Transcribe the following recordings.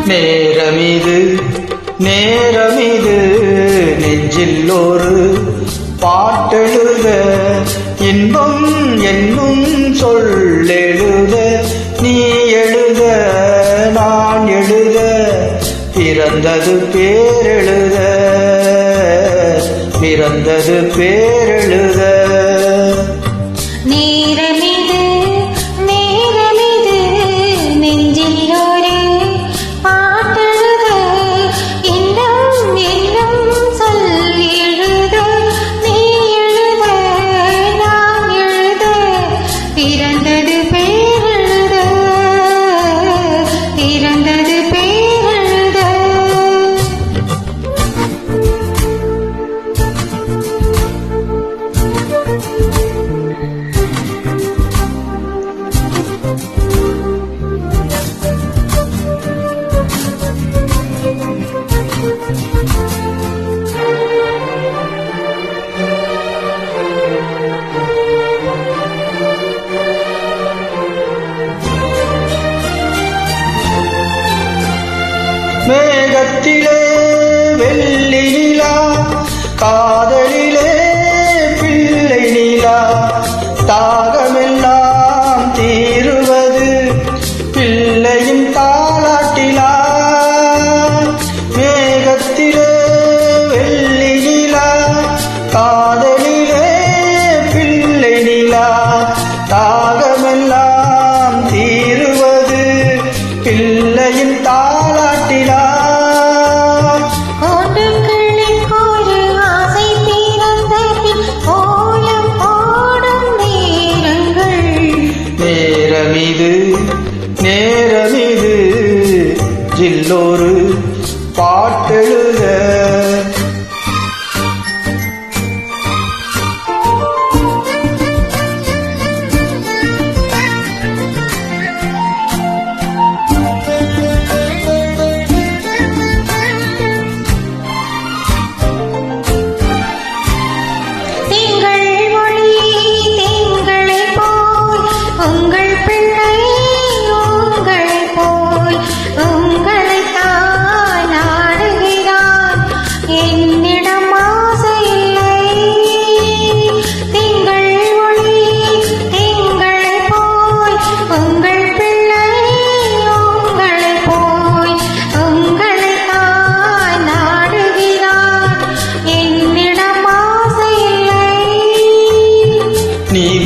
நேரமிது நேரமிது நெஞ்சில் ஒரு பாட்டெழுத இன்பம் என்னும் சொல்லெழுத நீ எழுத நான் எழுத பிறந்தது பேரெழுத பிறந்தது பேரெழுத மேகத்திலே வெள்ளி நிலா காதலிலே பிள்ளை நிலா தாகமெல்லாம் தீருவது பிள்ளையின் தாலாட்டிலா மேகத்திலே வெள்ளி நிலா காதலிலே பிள்ளை நிலா தாகமெல்லாம் தீருவது பிள்ளையின் தாலாட்டிலா நேரமிது ஜில்லொரு பாட்டெழுத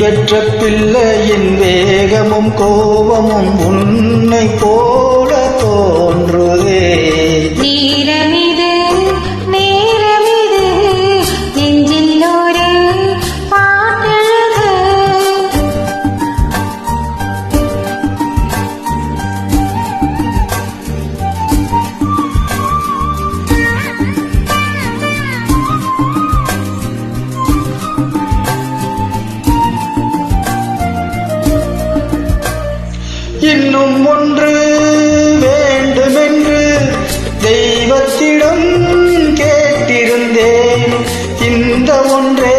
பெற்ற பிள்ளையின் வேகமும் கோபமும் உன்னை போல தோன்றுதே நேரமிது நேரமிது நெஞ்சில் ஒரு பாட்டெழுத இன்னும் ஒன்று வேண்டுமென்று தெய்வத்திடம் கேட்டிருந்தேன் இந்த ஒன்றே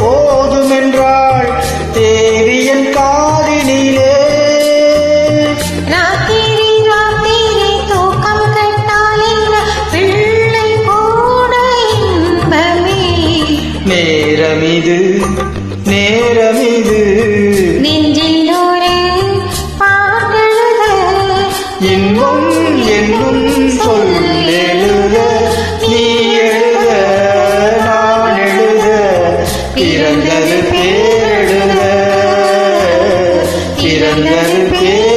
போதுமென்றாள் தேவியன் காதினிலே ராத்திரி ராத்திரி தூக்கம் கெட்டால் என்ன பிள்ளை கூட இன்பமே நேரமிது நேரமிது நெஞ்சில் இன்பம் என்னும் சொல்லெழுத நீ எழுத நான் எழுத பிறந்தது பேரெழுத பிறந்தது பேர்